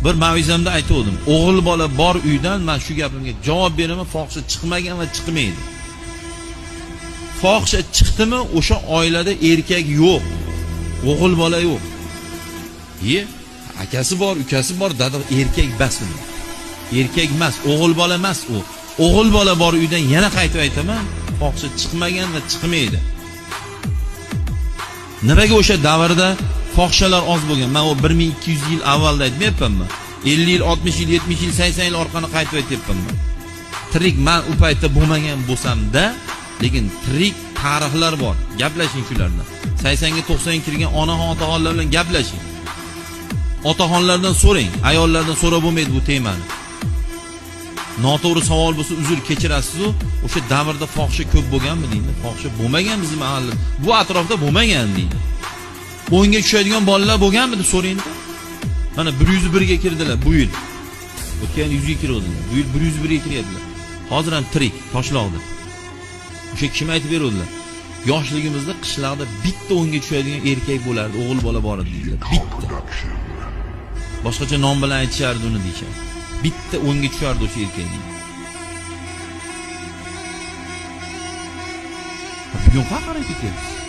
bir mavizamda aytdim. O'g'il bola bor uydan men shu gapimga javob beraman, fohisha chiqmagan va chiqmaydi. Fohisha chiqdimi, o'sha oilada erkak yo'q. O'g'il bola yo'q. Akasi bor, ukasi bor, dada erkak bas uni. Erkak emas, o'g'il bola emas u. O'g'il bola bor uydan yana qaytib aytaman, fohisha chiqmagan va chiqmaydi. Nimaga o'sha davrda fohishalar oz bo'lgan? Men o 1200 yil avvalda aytmayapmanmi? 50 yil, 60 yil, 70 yil, 80 yil orqani qaytib aytyapmanmi? Tirik men u paytda bo'lmagan bo'lsam-da, lekin tirik tarixlar bor. Gaplashing shulardan. 80 ga 90 ga kirgan onaxon otaxonlar bilan gaplashing. Otaxonlardan so'rang, ayollardan so'rab bo'lmaydi bu temani. Noto'g'ri savol bo'lsa uzr kechirasiz-ku, o'sha davrda fohisha ko'p bo'lganmi deydi. Fohisha bo'lmagan bizim mahalla. Bu atrofda bo'lmagan deydi. O'yinga tushadigan bolalar bo'lganmi deb so'raydi. Mana 101 ga kirdilar bu yil. O'tgan 100 ga kirdilar. Bu yil 101 ga kiryaptilar. Hozir ham tirik, Toshloqda. O'sha kim aytib beradilar? Yoshligimizda qishloqda bitta o'yinga tushadigan erkak bo'lardi, o'g'il bola bor edi deydilar. Bitta. Boshqacha nom bilan aytishardi uni deyshadi. Bitta o'yinga tushardi o'sha erkak. Bugun qanaqa ketyapsiz?